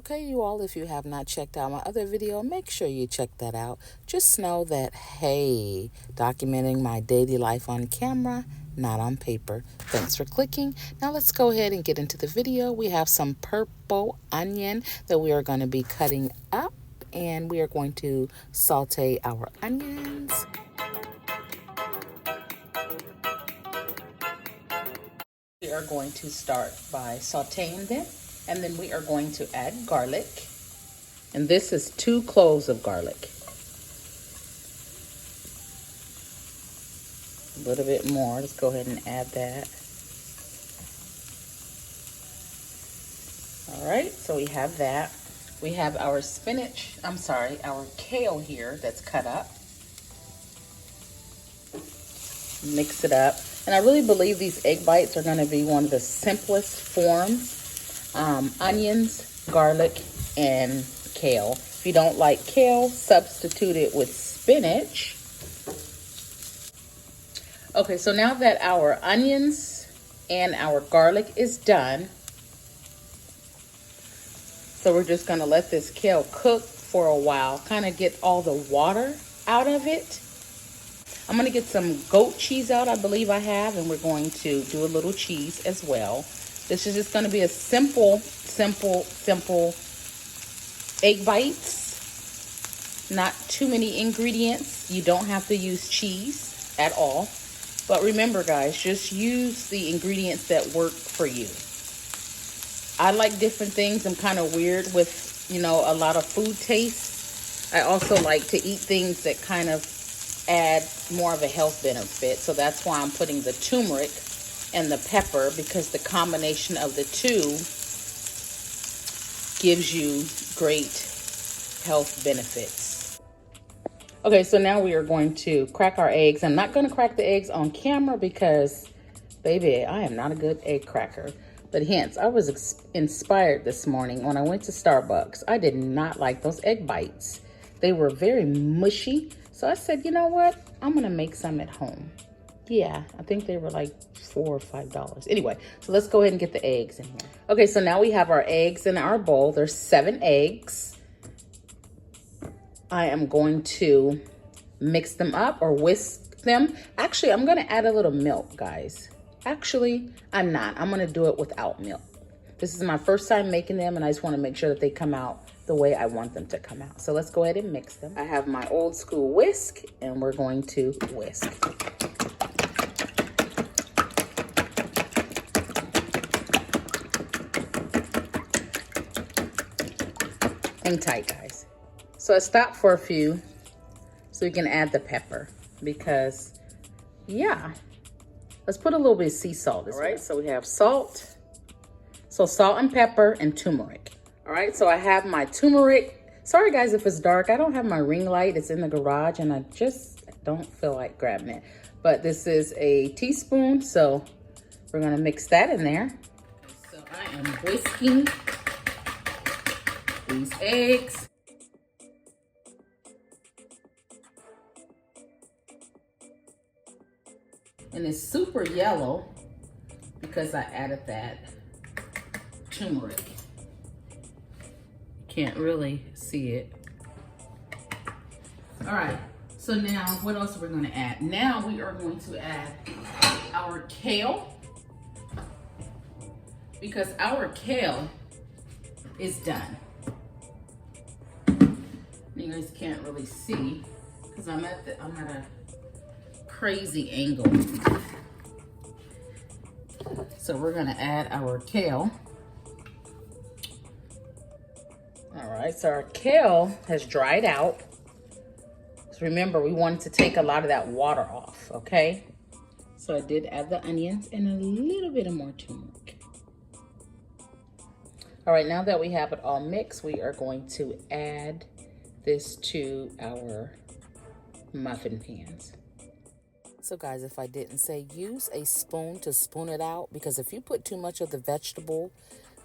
Okay, you all, if you have not checked out my other video, make sure you check that out. Just know that, hey, documenting my daily life on camera, not on paper. Thanks for clicking. Now let's go ahead and get into the video. We have some purple onion that we are going to be cutting up, and we are going to saute our onions. We are going to start by sauteing them, and then we are going to add garlic. And this is 2 cloves of garlic. A little bit more. Let's go ahead and add that. All right, so we have that. We have our our kale here that's cut up. Mix it up. And I really believe these egg bites are going to be one of the simplest forms. Onions, garlic, and kale. If you don't like kale, substitute it with spinach. Okay, so now that our onions and our garlic is done, so we're just going to let this kale cook for a while, kind of get all the water out of it. I'm going to get some goat cheese out, I believe I have, and we're going to do a little cheese as well. This is just going to be a simple egg bites. Not too many ingredients. You don't have to use cheese at all. But remember, guys, just use the ingredients that work for you. I like different things. I'm kind of weird with, you know, a lot of food tastes. I also like to eat things that kind of add more of a health benefit. So that's why I'm putting the turmeric and the pepper, because the combination of the two gives you great health benefits. Okay, so now we are going to crack our eggs. I'm not going to crack the eggs on camera because, baby, I am not a good egg cracker. But hence, I was inspired this morning when I went to Starbucks. I did not like those egg bites. They were very mushy. So I said, you know what? I'm going to make some at home. Yeah, I think they were like $4 or $5. Anyway, so let's go ahead and get the eggs in here. Okay, so now we have our eggs in our bowl. There's 7 eggs. I am going to mix them up or whisk them. Actually, I'm going to add a little milk, guys. Actually, I'm not. I'm going to do it without milk. This is my first time making them, and I just want to make sure that they come out the way I want them to come out. So let's go ahead and mix them. I have my old school whisk, and we're going to whisk. Hang tight, guys. So I stopped for a few so we can add the pepper because, yeah. Let's put a little bit of sea salt. All right, so we have salt. So salt and pepper and turmeric. All right, so I have my turmeric. Sorry, guys, if it's dark. I don't have my ring light. It's in the garage, and I just don't feel like grabbing it. But this is a teaspoon, so we're going to mix that in there. So I am whisking these eggs. And it's super yellow because I added that turmeric. Can't really see it. All right, so now what else are we going to add? Now we are going to add our kale, because our kale is done. You guys can't really see because I'm at a crazy angle. So we're going to add our kale. All right, so our kale has dried out. So remember, we wanted to take a lot of that water off, okay? So I did add the onions and a little bit of more turmeric. All right, now that we have it all mixed, we are going to add this to our muffin pans. So guys, if I didn't say, use a spoon to spoon it out, because if you put too much of the vegetable,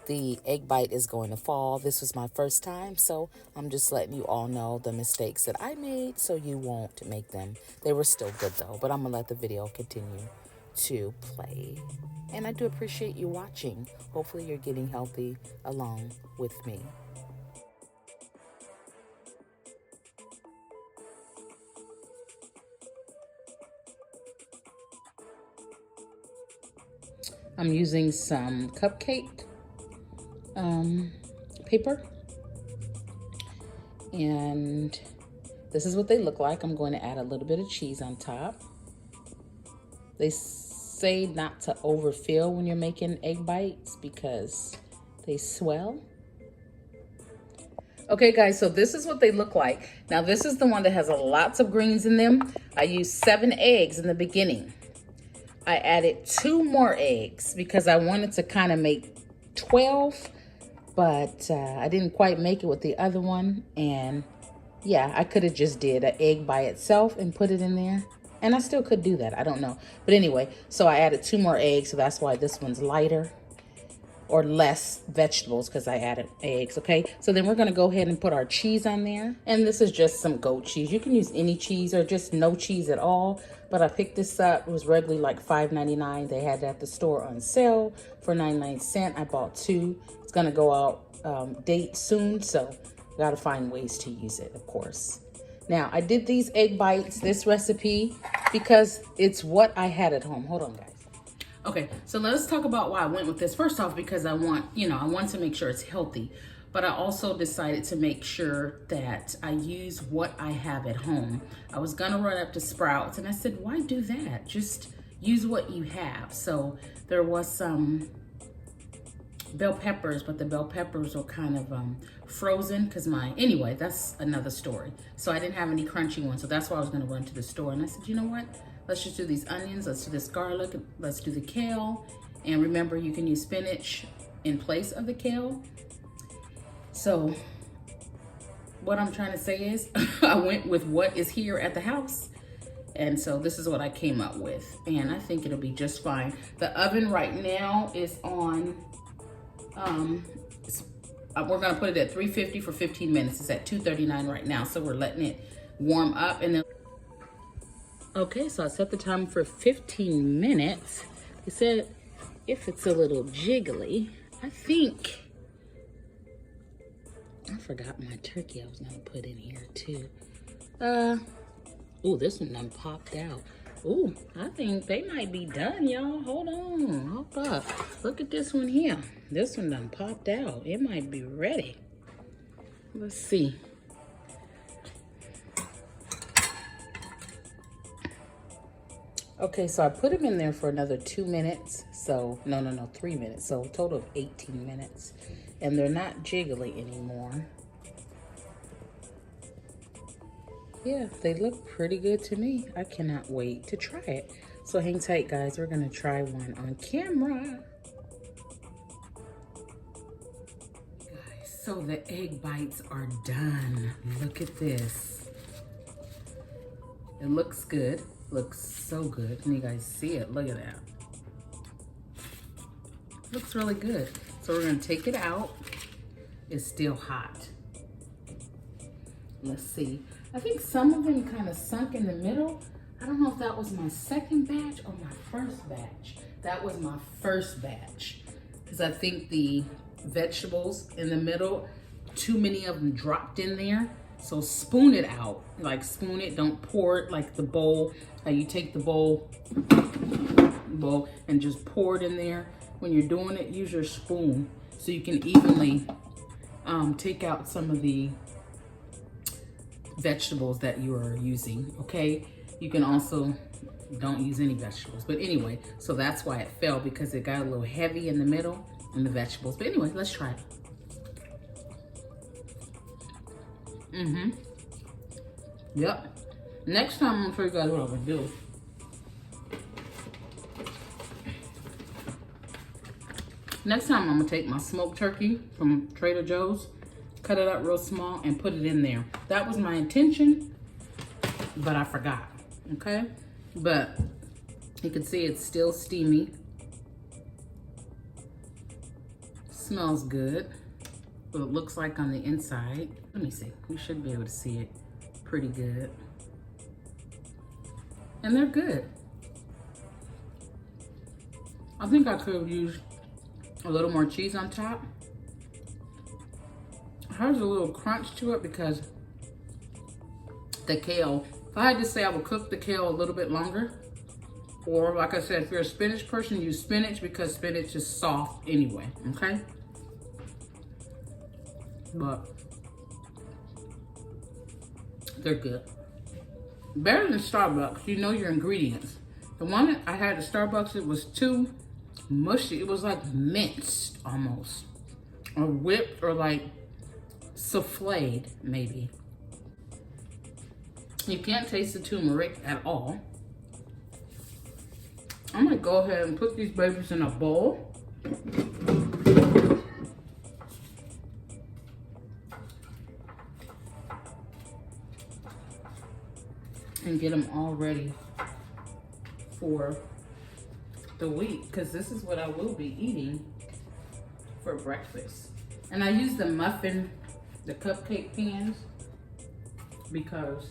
the egg bite is going to fall. This was my first time, so I'm just letting you all know the mistakes that I made so you won't make them. They were still good though, but I'm gonna let the video continue to play. And I do appreciate you watching. Hopefully you're getting healthy along with me. I'm using some cupcake paper. And this is what they look like. I'm going to add a little bit of cheese on top. They say not to overfill when you're making egg bites because they swell. Okay guys, so this is what they look like. Now this is the one that has lots of greens in them. I used 7 eggs in the beginning. I added 2 more eggs because I wanted to kind of make 12, but I didn't quite make it with the other one. And yeah, I could have just did an egg by itself and put it in there. And I still could do that, I don't know. But anyway, so I added 2 more eggs, so that's why this one's lighter or less vegetables because I added eggs, okay? So then we're gonna go ahead and put our cheese on there. And this is just some goat cheese. You can use any cheese or just no cheese at all. But I picked this up, it was regularly like $5.99. They had it at the store on sale for 99 cents. I bought 2. It's gonna go out date soon, so gotta find ways to use it, of course. Now, I did these egg bites, this recipe, because it's what I had at home. Hold on, guys. Okay, so let's talk about why I went with this. First off, because I want to make sure it's healthy, but I also decided to make sure that I use what I have at home. I was gonna run up to Sprouts and I said, why do that? Just use what you have. So there was some bell peppers, but the bell peppers are kind of frozen because anyway, that's another story. So I didn't have any crunchy ones. So that's why I was gonna run to the store. And I said, you know what? Let's just do these onions, let's do this garlic, let's do the kale. And remember, you can use spinach in place of the kale. So what I'm trying to say is I went with what is here at the house. And so this is what I came up with. And I think it'll be just fine. The oven right now is on, we're gonna put it at 350 for 15 minutes. It's at 239 right now. So we're letting it warm up and then. Okay, so I set the time for 15 minutes. They said if it's a little jiggly, I think, I forgot my turkey I was gonna put in here too. Oh, this one done popped out. Oh, I think they might be done, y'all. Hold on, hold up. Look at this one here. This one done popped out. It might be ready. Let's see. Okay, so I put them in there for another 2 minutes. So, no, 3 minutes. So a total of 18 minutes. And they're not jiggly anymore. Yeah, they look pretty good to me. I cannot wait to try it. So hang tight, guys. We're gonna try one on camera. Guys, so the egg bites are done. Look at this. It looks good. Looks so good. Can you guys see it? Look at that. Looks really good. So we're gonna take it out. It's still hot. Let's see. I think some of them kind of sunk in the middle. I don't know if that was my second batch or my first batch. That was my first batch. Because I think the vegetables in the middle, too many of them dropped in there. So spoon it out, like spoon it, don't pour it like the bowl. You take the bowl and just pour it in there. When you're doing it, use your spoon so you can evenly take out some of the vegetables that you are using, okay? You can also, don't use any vegetables. But anyway, so that's why it fell, because it got a little heavy in the middle in the vegetables. But anyway, let's try it. Yep. Next time I'm gonna show you guys what I'm gonna do. Next time I'm gonna take my smoked turkey from Trader Joe's, cut it up real small and put it in there. That was my intention, but I forgot, okay? But you can see it's still steamy. Smells good. What it looks like on the inside. Let me see, we should be able to see it pretty good. And they're good. I think I could have used a little more cheese on top. It has a little crunch to it because the kale, if I had to say I would cook the kale a little bit longer, Or like I said, if you're a spinach person, use spinach because spinach is soft anyway, okay? But they're good. Better than Starbucks, you know your ingredients. The one that I had at Starbucks, it was too mushy. It was like minced almost. Or whipped or like souffled maybe. You can't taste the turmeric at all. I'm gonna go ahead and put these babies in a bowl. And get them all ready for the week, because this is what I will be eating for breakfast. And I use the cupcake pans because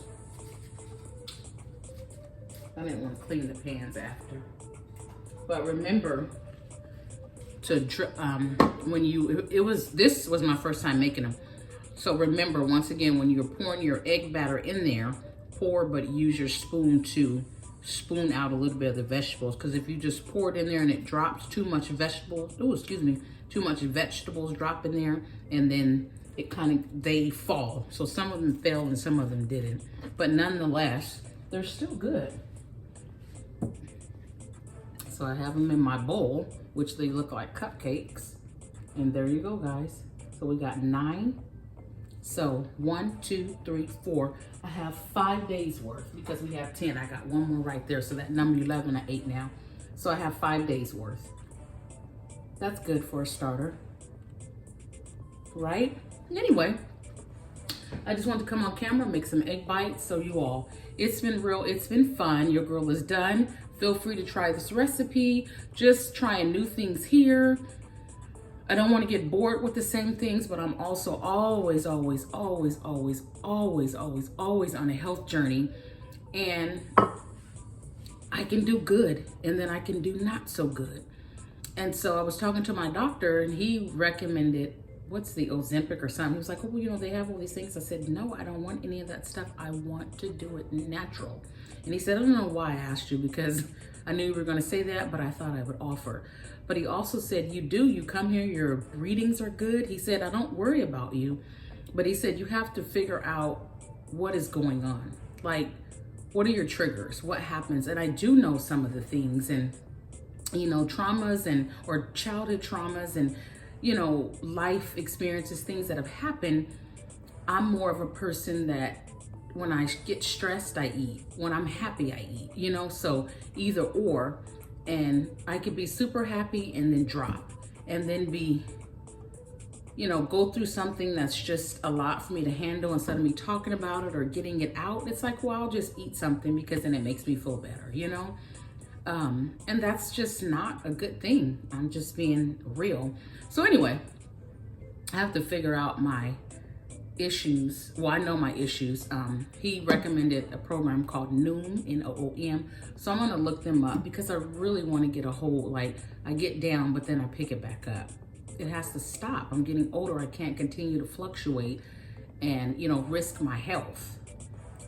I didn't want to clean the pans after. But remember to this was my first time making them. So remember, once again, when you're pouring your egg batter in there, pour, but use your spoon to spoon out a little bit of the vegetables. Because if you just pour it in there and it drops too much vegetables, too much vegetables drop in there, and then they fall. So some of them fell and some of them didn't. But nonetheless, they're still good. So I have them in my bowl, which they look like cupcakes. And there you go, guys. So we got 9. So 1, 2, 3, 4. I have 5 days worth because we have 10. I got one more right there. So that number 11 I ate now. So I have 5 days worth. That's good for a starter, right? Anyway, I just wanted to come on camera, make some egg bites. So you all, it's been real, it's been fun. Your girl is done. Feel free to try this recipe. Just trying new things here. I don't want to get bored with the same things, but I'm also always on a health journey. And I can do good, and then I can do not so good. And so I was talking to my doctor, and he recommended, what's the Ozempic or something? He was like, oh, you know, they have all these things. I said, no, I don't want any of that stuff. I want to do it natural. And he said, I don't know why I asked you, because I knew you were going to say that, but I thought I would offer. But he also said, you come here, your readings are good. He said, I don't worry about you. But he said, you have to figure out what is going on. Like, what are your triggers? What happens? And I do know some of the things, and, you know, traumas or childhood traumas and, you know, life experiences, things that have happened. I'm more of a person that when I get stressed, I eat. When I'm happy, I eat, you know, so either or. And I could be super happy and then drop, and then be, you know, go through something that's just a lot for me to handle. Instead of me talking about it or getting it out, it's like, well, I'll just eat something because then it makes me feel better, you know? And that's just not a good thing. I'm just being real. So anyway, I have to figure out my issues. Well, I know my issues. He recommended a program called Noom, N-O-O-M. So I'm gonna look them up because I really want to get a hold, like I get down, but then I pick it back up. It has to stop. I'm getting older. I can't continue to fluctuate and, you know, risk my health.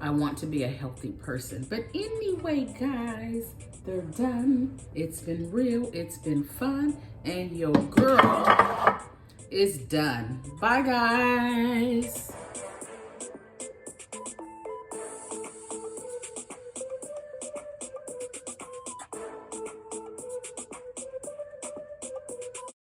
I want to be a healthy person. But anyway, guys, they're done. It's been real. It's been fun. And your girl is done. Bye, guys.